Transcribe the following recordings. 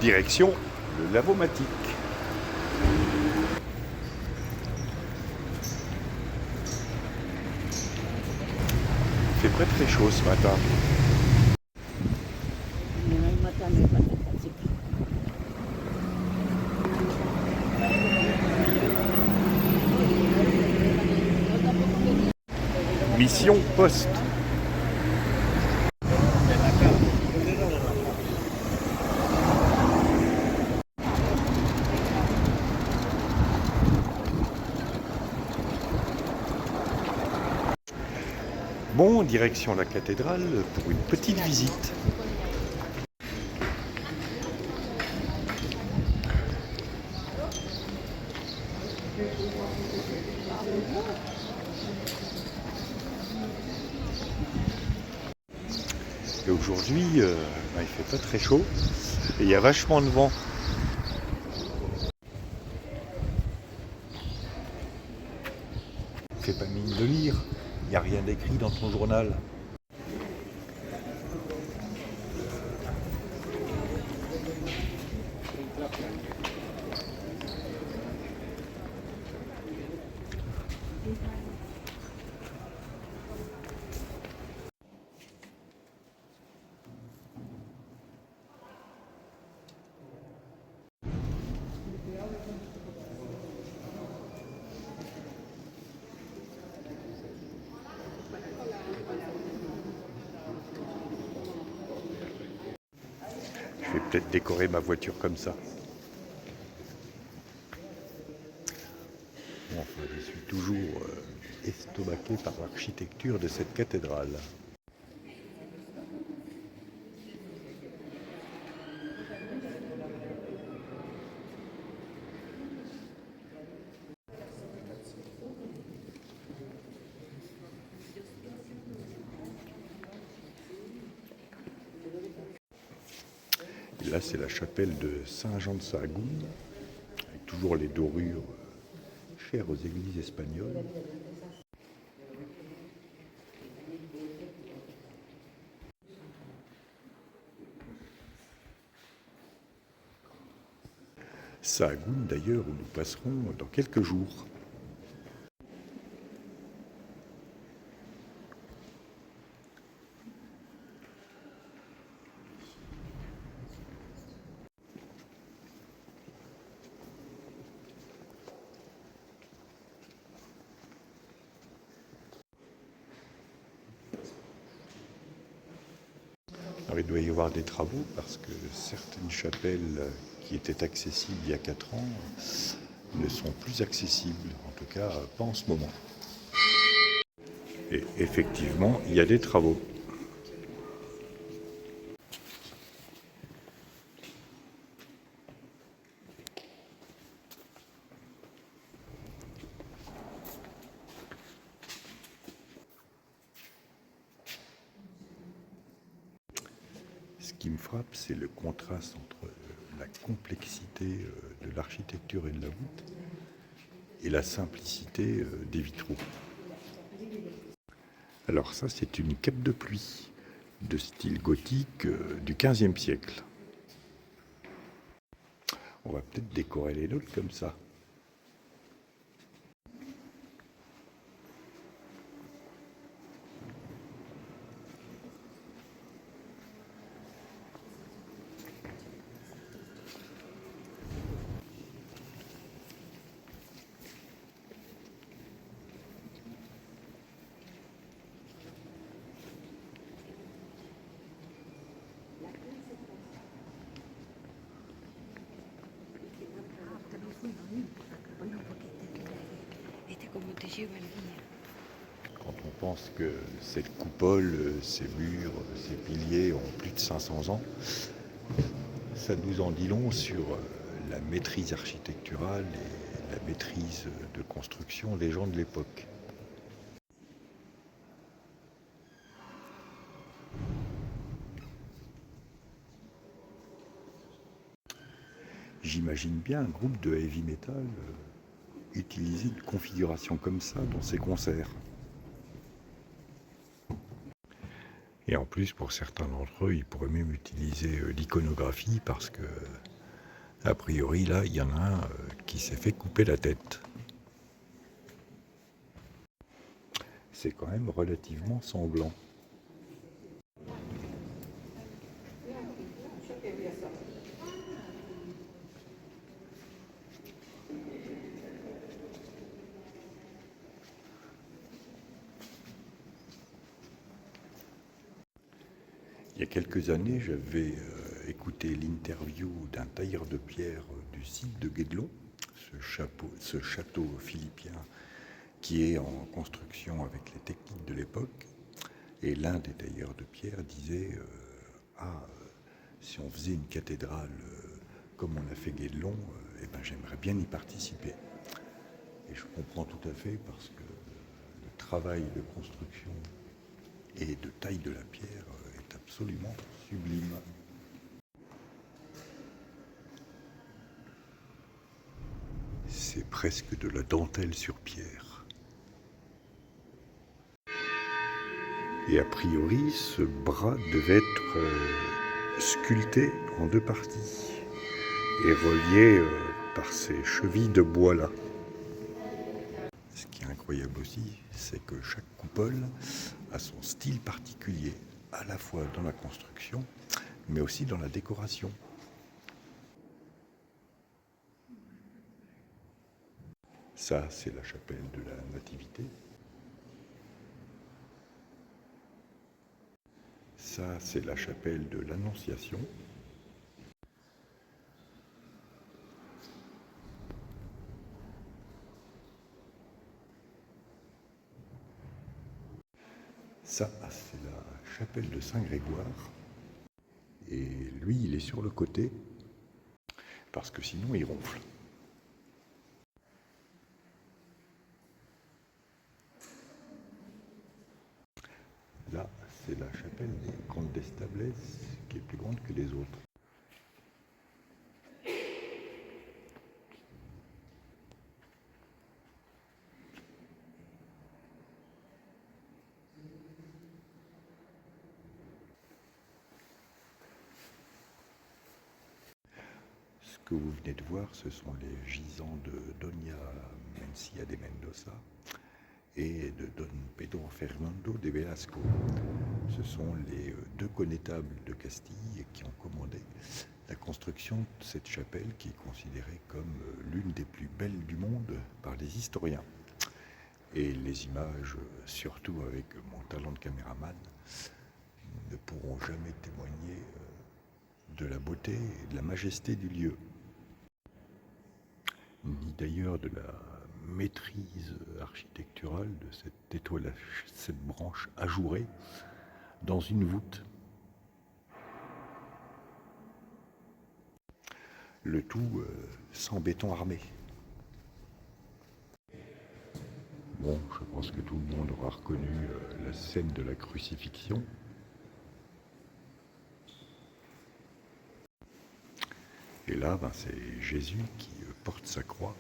Direction le Lavomatique. Il fait très chaud ce matin. Mission Poste. Bon, direction la cathédrale pour une petite visite. Et aujourd'hui, il fait pas très chaud et il y a vachement de vent. Fais pas mine de lire, il n'y a rien d'écrit dans ton journal. Je vais peut-être décorer ma voiture comme ça. Bon, enfin, je suis toujours estomaqué par l'architecture de cette cathédrale. Et là, c'est la chapelle de Saint-Jean de Sahagún, avec toujours les dorures chères aux églises espagnoles. Sahagún, d'ailleurs, où nous passerons dans quelques jours. Alors, il doit y avoir des travaux parce que certaines chapelles qui étaient accessibles il y a 4 ans ne sont plus accessibles, en tout cas pas en ce moment. Et effectivement, il y a des travaux. Ce qui me frappe, c'est le contraste entre la complexité de l'architecture et de la voûte et la simplicité des vitraux. Alors ça, c'est une cape de pluie de style gothique du XVe siècle. On va peut-être décorer les nôtres comme ça. Quand on pense que cette coupole, ces murs, ces piliers ont plus de 500 ans, ça nous en dit long sur la maîtrise architecturale et la maîtrise de construction des gens de l'époque. J'imagine bien un groupe de heavy metal utiliser une configuration comme ça dans ses concerts. Et en plus, pour certains d'entre eux, ils pourraient même utiliser l'iconographie parce que A priori, là, il y en a un qui s'est fait couper la tête. C'est quand même relativement sanglant. Il y a quelques années, j'avais écouté l'interview d'un tailleur de pierre du site de Guédelon, ce château philippien qui est en construction avec les techniques de l'époque. Et l'un des tailleurs de pierre disait si on faisait une cathédrale comme on a fait Guédelon, eh ben, j'aimerais bien y participer. Et je comprends tout à fait parce que le travail de construction et de taille de la pierre est absolument sublime. C'est presque de la dentelle sur pierre. Et a priori, ce bras devait être sculpté en deux parties et relié par ces chevilles de bois là. Ce qui est incroyable aussi, c'est que chaque coupole a son style particulier, à la fois dans la construction, mais aussi dans la décoration. Ça, c'est la chapelle de la Nativité. Ça, c'est la chapelle de l'Annonciation. Ça, c'est la chapelle de Saint-Grégoire. Et lui, il est sur le côté, parce que sinon, il ronfle. Là, c'est la chapelle des Condestables, qui est plus grande que les autres. Ce que vous venez de voir, ce sont les gisants de Doña Mencía de Mendoza et de Don Pedro Fernando de Velasco. Ce sont les deux connétables de Castille qui ont commandé la construction de cette chapelle qui est considérée comme l'une des plus belles du monde par les historiens. Et les images, surtout avec mon talent de caméraman, ne pourront jamais témoigner de la beauté et de la majesté du lieu, ni d'ailleurs de la maîtrise architecturale de cette étoile, cette branche ajourée dans une voûte. Le tout sans béton armé. Bon, je pense que tout le monde aura reconnu la scène de la crucifixion. Et là, c'est Jésus qui porte sa croix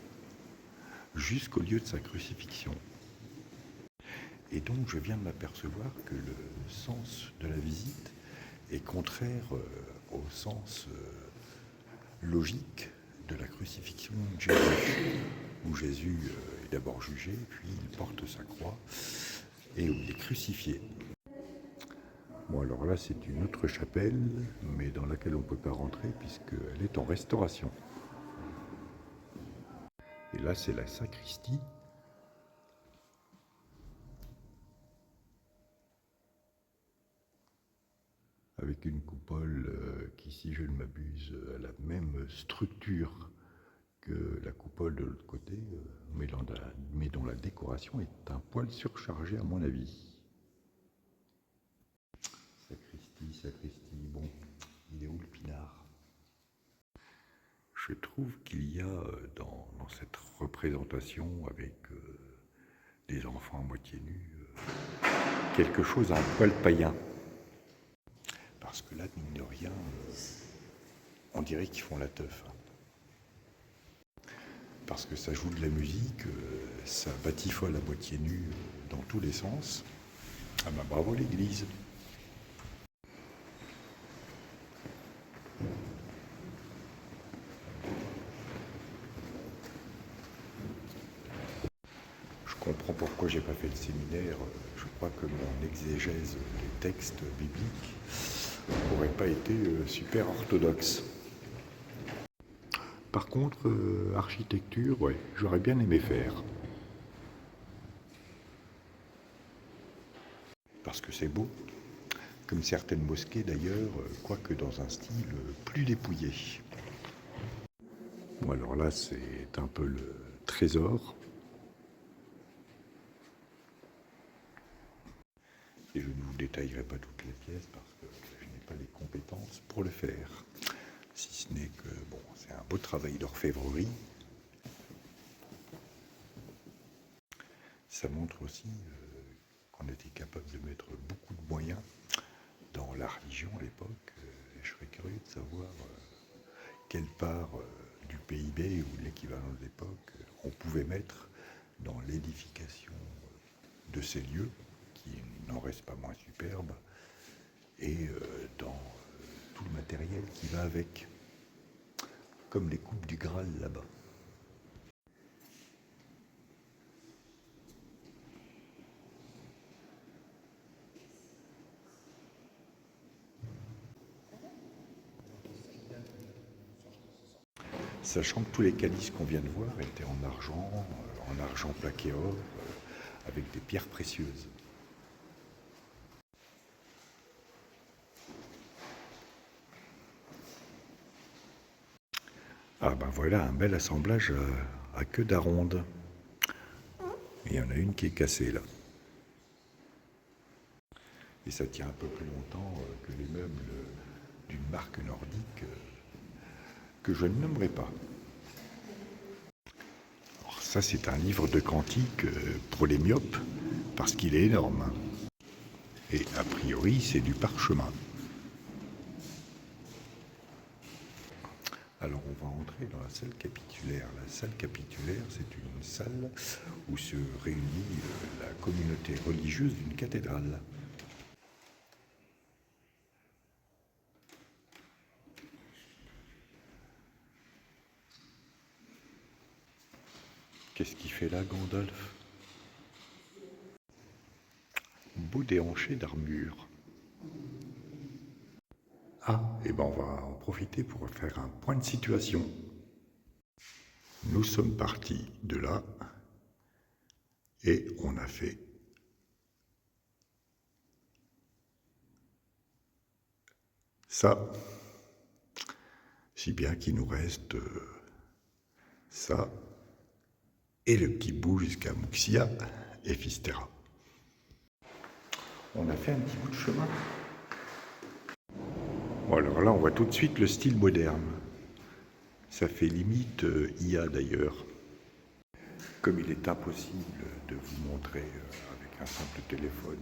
jusqu'au lieu de sa crucifixion. Et donc, je viens de m'apercevoir que le sens de la visite est contraire au sens logique de la crucifixion de Jésus, où Jésus est d'abord jugé, puis il porte sa croix, et où il est crucifié. Bon, alors là, c'est une autre chapelle, mais dans laquelle on ne peut pas rentrer, puisqu'elle est en restauration. Et là, c'est la sacristie. Avec une coupole qui, si je ne m'abuse, a la même structure que la coupole de l'autre côté, mais dont la décoration est un poil surchargée à mon avis. Sacristie, bon, il est où le pinard? Je trouve qu'il y a dans cette représentation avec des enfants à moitié nus quelque chose à un poil païen. Parce que là, mine de rien, on dirait qu'ils font la teuf. Parce que ça joue de la musique, ça batifole à moitié nu dans tous les sens. Ah ben bravo l'église. Je comprends pourquoi j'ai pas fait le séminaire. Je crois que mon exégèse des textes bibliques n'aurait pas été super orthodoxe. Par contre, architecture, ouais, j'aurais bien aimé faire. Parce que c'est beau, comme certaines mosquées d'ailleurs, quoique dans un style plus dépouillé. Bon, alors là, c'est un peu le trésor. Et je ne vous détaillerai pas toutes les pièces parce que je n'ai pas les compétences pour le faire. Si ce n'est que, bon, c'est un beau travail d'orfèvrerie. Ça montre aussi qu'on était capable de mettre beaucoup de moyens dans la religion à l'époque. Et je serais curieux de savoir quelle part du PIB ou l'équivalent de l'époque on pouvait mettre dans l'édification de ces lieux, qui n'en restent pas moins superbes, et dans tout le matériel qui va avec, comme les coupes du Graal là-bas. Sachant que tous les calices qu'on vient de voir étaient en argent plaqué or, avec des pierres précieuses. Ah ben voilà, un bel assemblage à queue d'aronde. Il y en a une qui est cassée là. Et ça tient un peu plus longtemps que les meubles d'une marque nordique que je ne nommerai pas. Alors ça, c'est un livre de cantiques pour les myopes, parce qu'il est énorme. Et a priori, c'est du parchemin. Alors on va entrer dans la salle capitulaire. La salle capitulaire, c'est une salle où se réunit la communauté religieuse d'une cathédrale. Qu'est-ce qu'il fait là, Gandalf? Beau déhanché d'armure. Ah, et ben on va en profiter pour faire un point de situation. Nous sommes partis de là et on a fait ça, si bien qu'il nous reste ça et le petit bout jusqu'à Muxia et Fistera. On a fait un petit bout de chemin. Bon, alors là, on voit tout de suite le style moderne. Ça fait limite IA d'ailleurs. Comme il est impossible de vous montrer avec un simple téléphone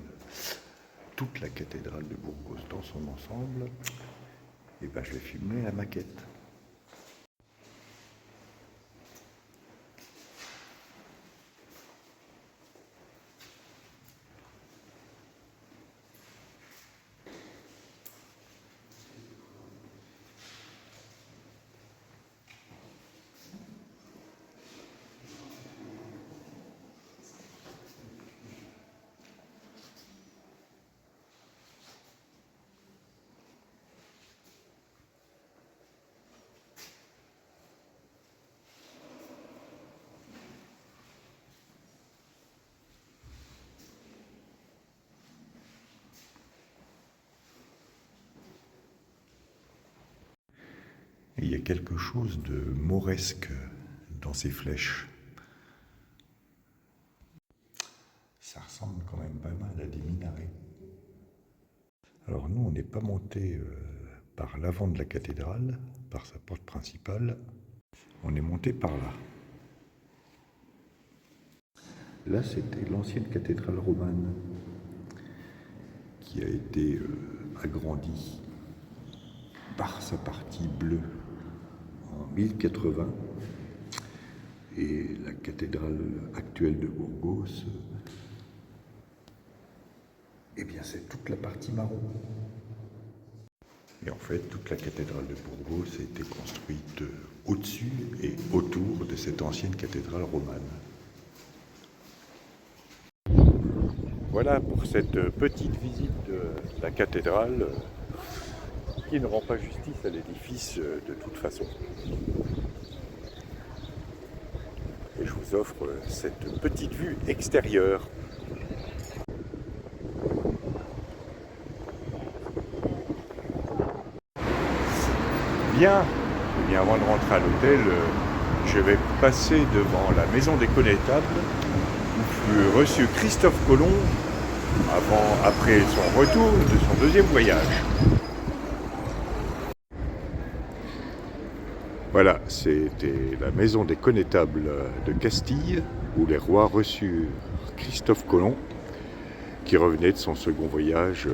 toute la cathédrale de Burgos dans son ensemble, et ben je vais filmer la maquette. Et il y a quelque chose de mauresque dans ces flèches. Ça ressemble quand même pas mal à des minarets. Alors nous, on n'est pas monté par l'avant de la cathédrale, par sa porte principale. On est monté par là. Là, c'était l'ancienne cathédrale romane qui a été agrandie par sa partie bleue en 1080. Et la cathédrale actuelle de Burgos, eh bien c'est toute la partie marron. Et en fait, toute la cathédrale de Burgos a été construite au-dessus et autour de cette ancienne cathédrale romane. voilà pour cette petite visite de la cathédrale qui ne rend pas justice à l'édifice de toute façon. Et je vous offre cette petite vue extérieure. Bien, eh bien avant de rentrer à l'hôtel, je vais passer devant la maison des connétables où fut reçu Christophe Colomb après son retour de son deuxième voyage. Voilà, c'était la maison des connétables de Castille où les rois reçurent Christophe Colomb qui revenait de son second voyage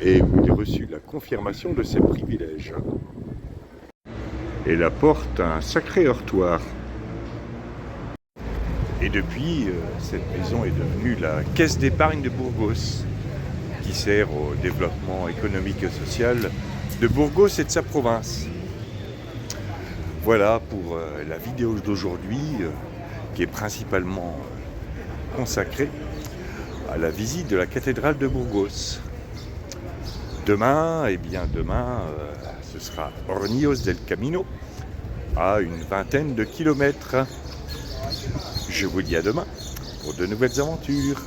et où il reçut la confirmation de ses privilèges. Et la porte a un sacré heurtoir. Et depuis, cette maison est devenue la caisse d'épargne de Burgos, qui sert au développement économique et social de Burgos et de sa province. Voilà pour la vidéo d'aujourd'hui, qui est principalement consacrée à la visite de la cathédrale de Burgos. Demain, ce sera Hornillos del Camino, à une vingtaine de kilomètres. Je vous dis à demain pour de nouvelles aventures.